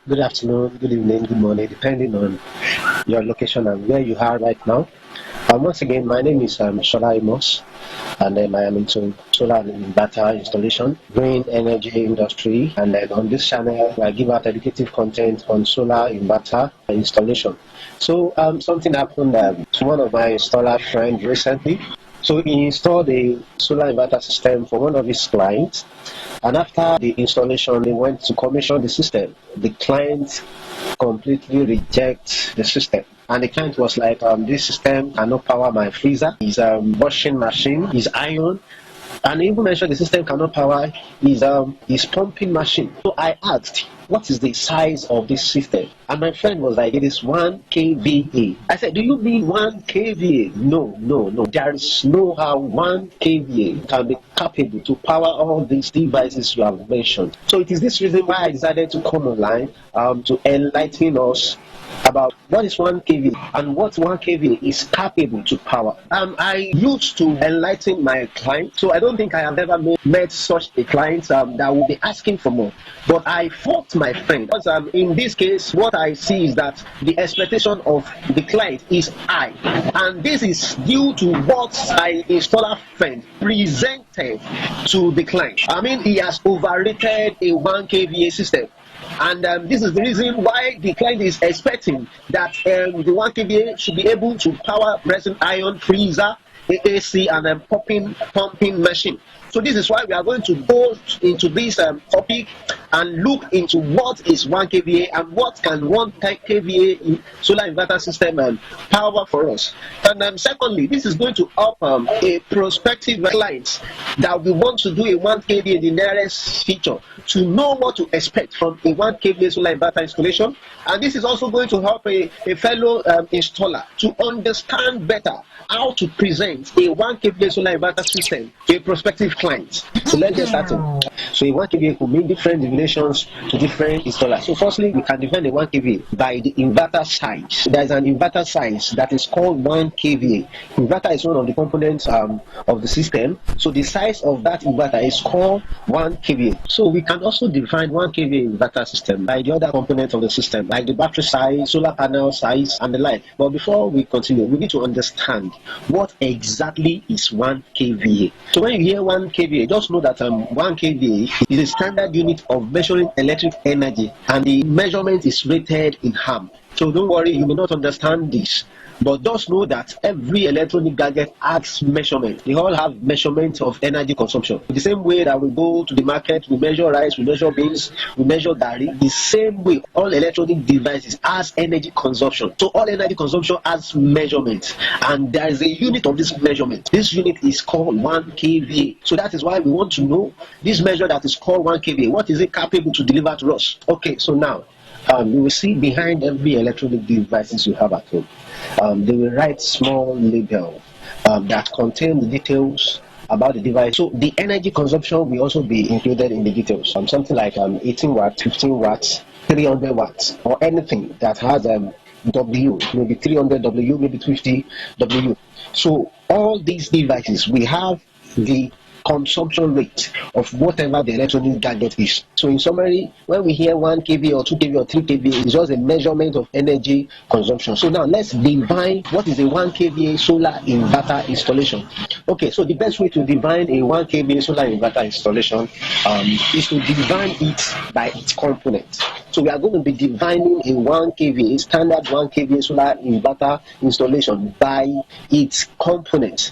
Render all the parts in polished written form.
good afternoon, good evening, good morning, depending on your location and where you are right now. Once again, my name is Shola Amos, and I am into solar and inverter installation, green energy industry, and then on this channel, I give out educative content on solar inverter installation. So something happened to one of my installer friends recently. So he installed a solar inverter system for one of his clients, and after the installation, they went to commission the system. The client completely rejects the system, and the client was like, "This system cannot power my freezer, his washing machine, his iron." And he even mentioned the system cannot power his pumping machine. So I asked, what is the size of this system? And my friend was like, it is 1 kVA. I said, do you mean 1 kVA? No. There is no how 1 kVA can be capable to power all these devices you have mentioned. So it is this reason why I decided to come online to enlighten us about what is 1 kVA and what 1 kVA is capable to power. I used to enlighten my client, so I don't think I have ever met such a client that will be asking for more. But I fought my friend because in this case, what I see is that the expectation of the client is high, and this is due to what my installer friend presented to the client. I mean, he has overrated a 1 kVA system. And this is the reason why the client is expecting that the 1 kVA should be able to power pressing iron, freezer, AC, and pumping machine. So this is why we are going to go into this topic and look into what is 1 kVA and what can 1 kVA solar inverter system power for us. And secondly, this is going to help a prospective client that we want to do a 1 kVA in the nearest future to know what to expect from a 1 kVA solar inverter installation. And this is also going to help a fellow installer to understand better how to present a 1 kVA solar inverter system to a prospective client. So let's get started. So a 1 kVA could mean different definitions to different installers. So firstly, we can define a 1 kVA by the inverter size. There is an inverter size that is called 1 kVA. Inverter is one of the components of the system. So the size of that inverter is called 1 kVA. So we can also define 1 kVA inverter system by the other components of the system, like the battery size, solar panel size, and the like. But before we continue, we need to understand what exactly is 1 kVA. So when you hear 1 kVA, just know that 1 kVA is a standard unit of measuring electric energy, and the measurement is rated in amp. So don't worry, you may not understand this, but just know that every electronic gadget has measurement. They all have measurement of energy consumption. The same way that we go to the market, we measure rice, we measure beans, we measure dairy. The same way, all electronic devices has energy consumption. So all energy consumption has measurement, and there is a unit of this measurement. This unit is called 1 kVA. So that is why we want to know this measure that is called 1 kVA. What is it capable to deliver to us? Okay, so now you will see behind every electronic devices you have at home, they will write small label that contain the details about the device. So the energy consumption will also be included in the details. Something like 18 watts, 15 watts, 300 watts, or anything that has W, maybe 300 W, maybe 50 W. So all these devices, we have the consumption rate of whatever the electronic gadget is. So in summary, when we hear 1 kVA or 2 kVA or 3 kVA, it's just a measurement of energy consumption. So now let's define what is a 1 kVA solar inverter installation. Okay, so the best way to define a 1 kVA solar inverter installation is to define it by its component. So we are going to be defining a 1 kVA, standard 1 kVA solar inverter installation by its components.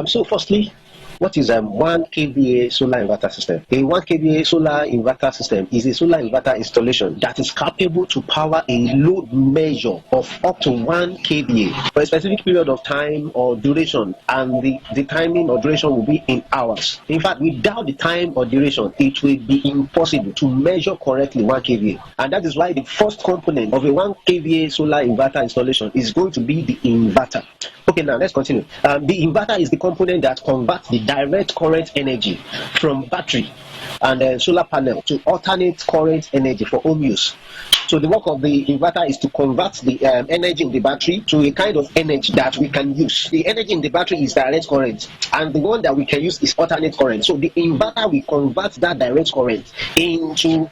So firstly, what is 1 kVA solar inverter system? A 1 kVA solar inverter system is a solar inverter installation that is capable to power a load measure of up to 1 kVA for a specific period of time or duration, and the timing or duration will be in hours. In fact, without the time or duration, it will be impossible to measure correctly 1 kVA. And that is why the first component of a 1 kVA solar inverter installation is going to be the inverter. Okay, now let's continue. The inverter is the component that converts the direct current energy from battery and solar panel to alternate current energy for home use. So the work of the inverter is to convert the energy in the battery to a kind of energy that we can use. The energy in the battery is direct current, and the one that we can use is alternate current. So the inverter will convert that direct current into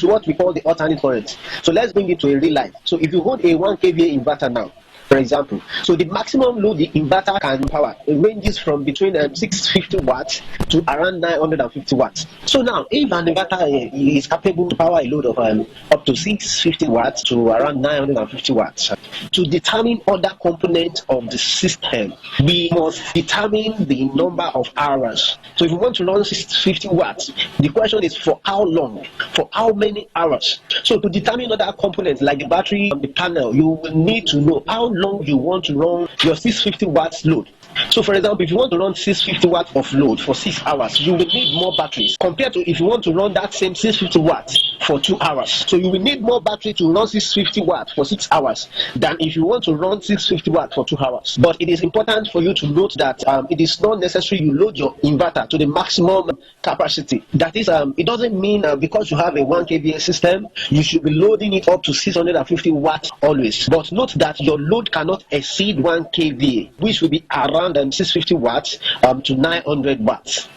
what we call the alternate current. So let's bring it to a real life. So if you hold a 1 kVA inverter now, for example, so the maximum load the inverter can power, it ranges from between 650 watts to around 950 watts. So now, if an inverter is capable to power a load of up to 650 watts to around 950 watts, to determine other components of the system, we must determine the number of hours. So if we want to run 650 watts, the question is for how long, for how many hours. So to determine other components like the battery and the panel, you will need to know how long you want to run your 650 watts load. So for example, if you want to run 650 watts of load for 6 hours, you will need more batteries compared to if you want to run that same 650 watts for 2 hours. So you will need more battery to run 650 watts for 6 hours than if you want to run 650 watts for 2 hours. But it is important for you to note that it is not necessary you load your inverter to the maximum capacity. That is, it doesn't mean because you have a 1 kVA system, you should be loading it up to 650 watts always. But note that your load cannot exceed 1 kVA, which will be around 650 watts to 900 watts.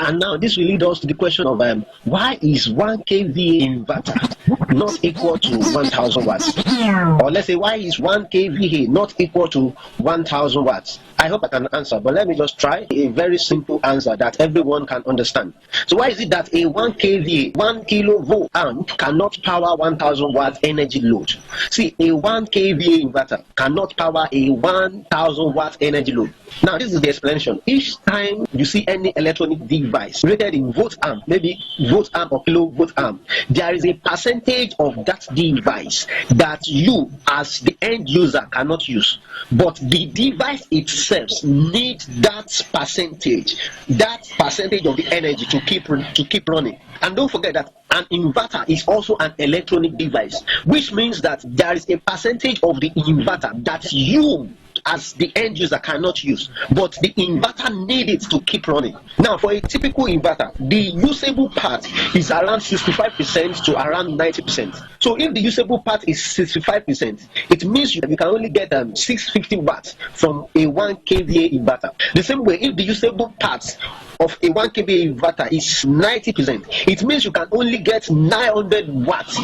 And now this will lead us to the question of why is 1 kVA inverter not equal to 1000 watts? Or let's say, why is 1 kVA not equal to 1000 watts? I hope I can answer, but let me just try a very simple answer that everyone can understand. So why is it that a 1 kVA, 1 kilovolt amp cannot power 1000 watt energy load? See, a 1 kVA inverter cannot power a 1000 watt energy load. Now this is the explanation. Each time you see any electronic device rated in volt amp, maybe volt amp or kilovolt amp, there is a percentage of that device that you as the end user cannot use, but the device itself needs that percentage of the energy to keep running. And don't forget that an inverter is also an electronic device, which means that there is a percentage of the inverter that you as the end user cannot use, but the inverter needs it to keep running. Now for a typical inverter, the usable part is around 65% to around 90%. So if the usable part is 65%, it means you can only get 650 watts from a 1 kVA inverter. The same way, if the usable part of a 1 kVA inverter is 90%, it means you can only get 900 watts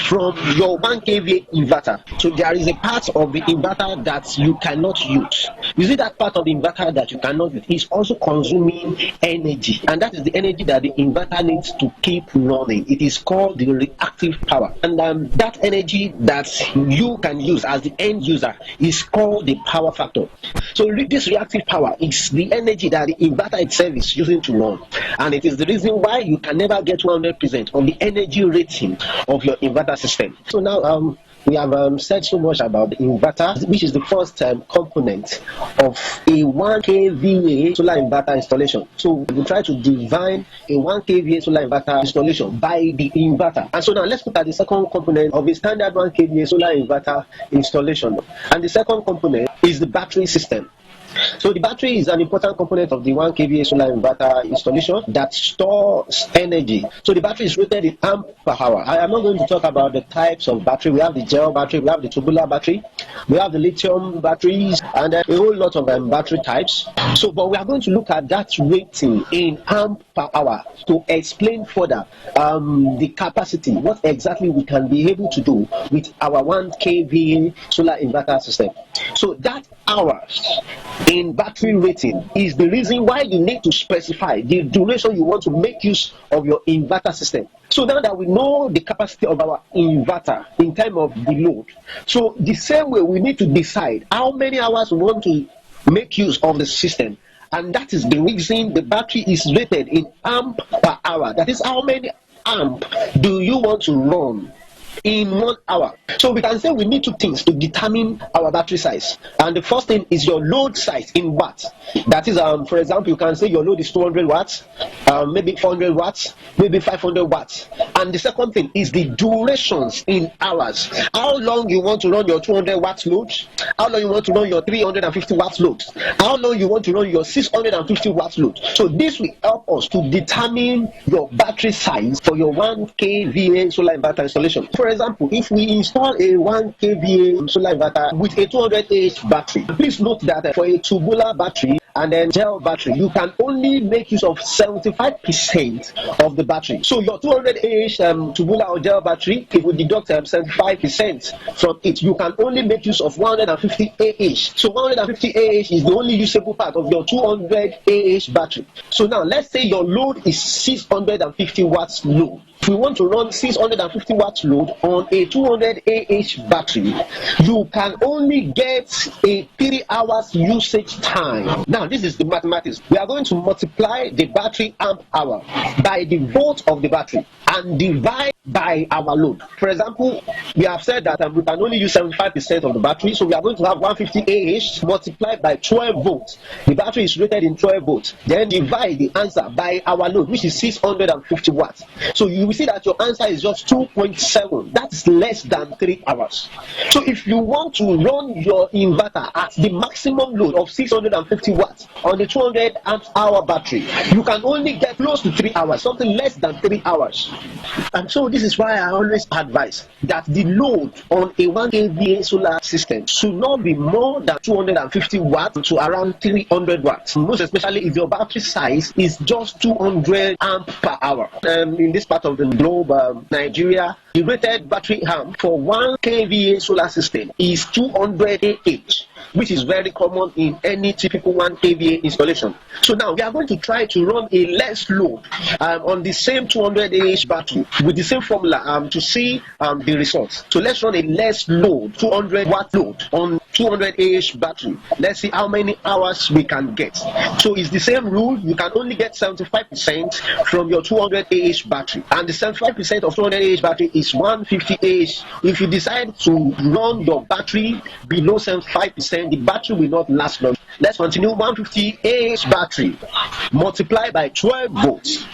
from your 1 kVA inverter. So there is a part of the inverter that you cannot use. You see, that part of the inverter that you cannot use is also consuming energy, and that is the energy that the inverter needs to keep running. It is called the reactive power, and that energy that you can use as the end user is called the power factor. So this reactive power is the energy that the inverter itself is using to run, and it is the reason why you can never get 100% of the energy rating of your inverter system. So now we have said so much about the inverter, which is the first component of a 1 kVA solar inverter installation. So we try to define a 1 kVA solar inverter installation by the inverter. And so now let's look at the second component of a standard 1 kVA solar inverter installation. And the second component is the battery system. So the battery is an important component of the 1 kVA solar inverter installation that stores energy. So the battery is rated in amp per hour. I am not going to talk about the types of battery. We have the gel battery, we have the tubular battery, we have the lithium batteries, and a whole lot of battery types. So, but we are going to look at that rating in amp per hour to explain further the capacity, what exactly we can be able to do with our 1 kVA solar inverter system. So that hours in battery rating is the reason why you need to specify the duration you want to make use of your inverter system. So now that we know the capacity of our inverter in terms of the load, so the same way we need to decide how many hours we want to make use of the system, and that is the reason the battery is rated in amp per hour. That is how many amp do you want to run in 1 hour. So we can say we need two things to determine our battery size. And the first thing is your load size in watts. That is, for example, you can say your load is 200 watts, maybe 400 watts, maybe 500 watts. And the second thing is the durations in hours. How long you want to run your 200 watts load, how long you want to run your 350 watts load, how long you want to run your 650 watts load. So this will help us to determine your battery size for your 1 kVA solar inverter installation. For example, if we install a 1 kVA solar inverter with a 200 Ah battery, please note that for a tubular battery and then gel battery, you can only make use of 75% of the battery. So your 200 Ah tubular or gel battery, if we deduct 75% from it, you can only make use of 150 Ah. So 150 Ah is the only usable part of your 200 Ah battery. So now let's say your load is 650 watts load. If we want to run 650 watts load on a 200 Ah battery, you can only get a 3 hours usage time. Now this is the mathematics. We are going to multiply the battery amp hour by the volt of the battery and divide by our load. For example, we have said that we can only use 75% of the battery, so we are going to have 150 Ah multiplied by 12 volts. The battery is rated in 12 volts. Then divide the answer by our load, which is 650 watts. So you will see that your answer is just 2.7. That's less than 3 hours. So if you want to run your inverter at the maximum load of 650 watts on the 200 amp hour battery, you can only get close to 3 hours, something less than 3 hours. And so this is why I always advise that the load on a 1 kVA solar system should not be more than 250 watts to around 300 watts, most especially if your battery size is just 200 amp per hour. In this part of the globe, Nigeria, the rated battery amp for 1 kVA solar system is 200 Ah, which is very common in any typical 1 kVA installation. So now we are going to try to run a less load on the same 200 Ah battery with the same formula to see the results. So let's run a less load, 200 watt load on 200 Ah battery. Let's see how many hours we can get. So it's the same rule. You can only get 75% from your 200 Ah battery, and the 75% of 200 Ah battery is 150 Ah. If you decide to run your battery below 75%, the battery will not last long. Let's continue. 150 Ah battery multiplied by 12 volts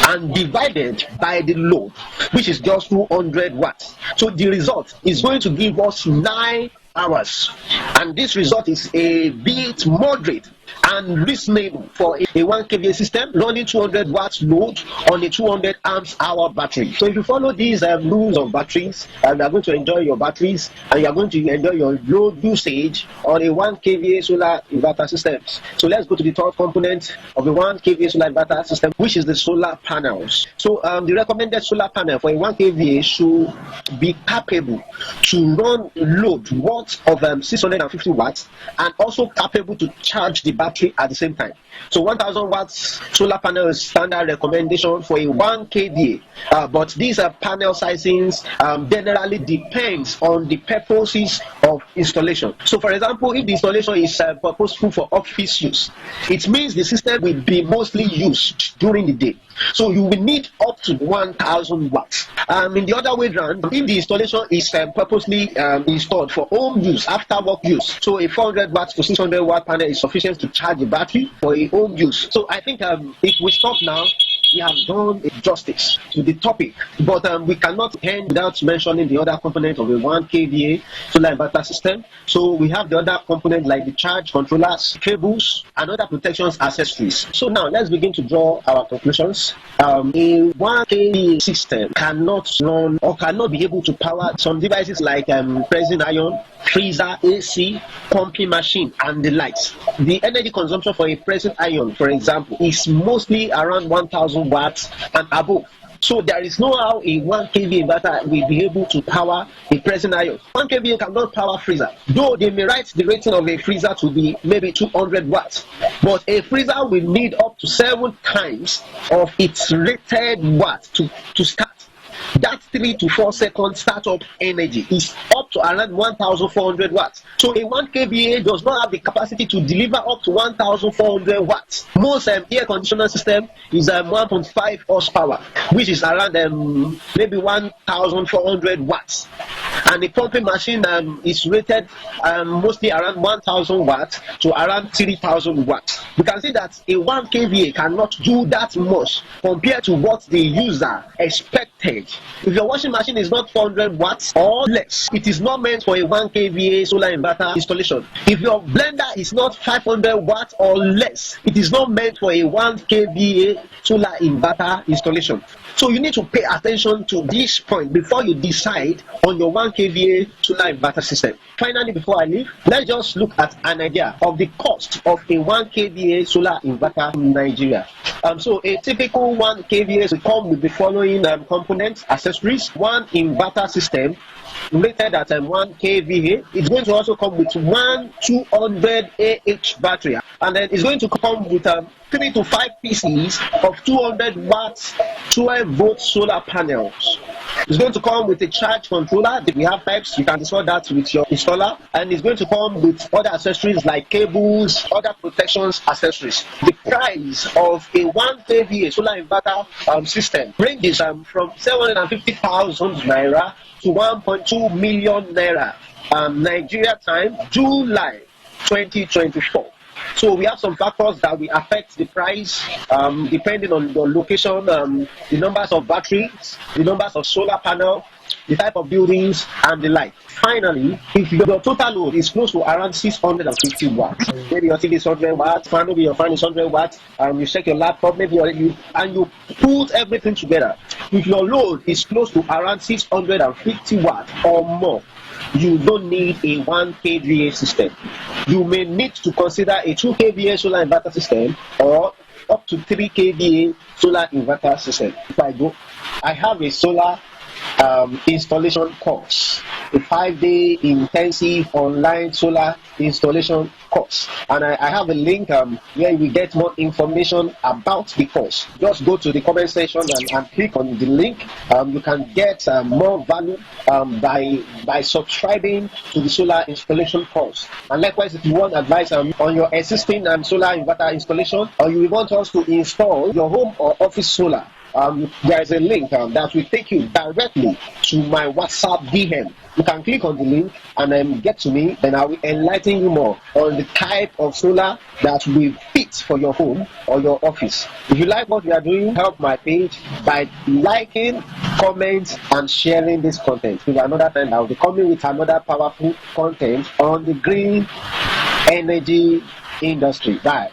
and divided by the load, which is just 200 watts. So the result is going to give us 9 hours, and this result is a bit moderate and reasonable for a 1 kVA system running 200 watts load on a 200 amps hour battery. So if you follow these rules of batteries, you are going to enjoy your batteries and you are going to enjoy your load usage on a 1 kVA solar inverter systems. So let's go to the third component of a 1 kVA solar inverter system, which is the solar panels. So the recommended solar panel for a 1 kVA should be capable to run load worth of 650 watts and also capable to charge the battery at the same time. So 1000 watts solar panel is standard recommendation for a 1 kVA, but these panel sizings generally depends on the purposes of installation. So for example, if the installation is purposeful for office use, it means the system will be mostly used during the day. So you will need up to 1000 watts. In the other way around, if the installation is purposely installed for home use, after work use, so a 400 watts to 600 watt panel is sufficient to charge the battery for a home use. So I think if we stop now, we have done justice to the topic, but we cannot end without mentioning the other component of a 1 kVA solar inverter system. So we have the other component like the charge controllers, cables, and other protections accessories. So now let's begin to draw our conclusions. A 1 kVA system cannot run or cannot be able to power some devices like pressing iron, freezer, AC, pumping machine, and the likes. The energy consumption for a pressing iron, for example, is mostly around 1000 watts and above. So there is no how a 1 kVA inverter will be able to power a pressing iron. 1 kVA cannot power freezer, though they may write the rating of a freezer to be maybe 200 watts, but a freezer will need up to 7 times of its rated watt to start. that 3 to 4 second startup energy is up to around 1,400 watts. So a 1 kVA does not have the capacity to deliver up to 1,400 watts. Most air conditioner system is 1.5 horsepower, which is around maybe 1,400 watts. And the pumping machine is rated mostly around 1,000 watts to around 3,000 watts. You can see that a 1 kVA cannot do that much compared to what the user expected. If your washing machine is not 400 watts or less, it is not meant for a 1 kVA solar inverter installation. If your blender is not 500 watts or less, it is not meant for a 1 kVA solar inverter installation. So you need to pay attention to this point before you decide on your 1 kVA solar inverter system. Finally, before I leave, let's just look at an idea of the cost of a 1 kVA solar inverter in Nigeria. So a typical 1 kVA will come with the following components, accessories. One inverter system rated at 1 kVA. It's going to also come with one 200 AH battery, and then it's going to come with 3 to 5 pieces of 200 watts 12 volt solar panels. It's going to come with a charge controller. We have types, you can install that with your installer, and it's going to come with other accessories like cables, other protections accessories. The price of a 1 kVA solar inverter system ranges from 750,000 naira to 1.2 million naira. Nigeria time, July 2024. So we have some factors that will affect the price depending on your location, the numbers of batteries, the numbers of solar panel, the type of buildings, and the like. Finally, if your total load is close to around 650 watts, maybe your TV is 100 watts, maybe your fan is 100 watts, you check your laptop, maybe you put everything together. If your load is close to around 650 watts or more, you don't need a 1 kVA system. You may need to consider a 2 kVA solar inverter system or up to 3 kVA solar inverter system. If I have a solar installation course, a 5-day intensive online solar installation course, and I have a link where you get more information about the course. Just go to the comment section and click on the link. You can get more value by subscribing to the solar installation course. And likewise, if you want advice on your existing solar inverter installation, or you want us to install your home or office solar, there is a link that will take you directly to my WhatsApp DM. You can click on the link and get to me, and I will enlighten you more on the type of solar that will fit for your home or your office. If you like what we are doing, help my page by liking, comment, and sharing this content. Till another time, I will be coming with another powerful content on the green energy industry. Bye.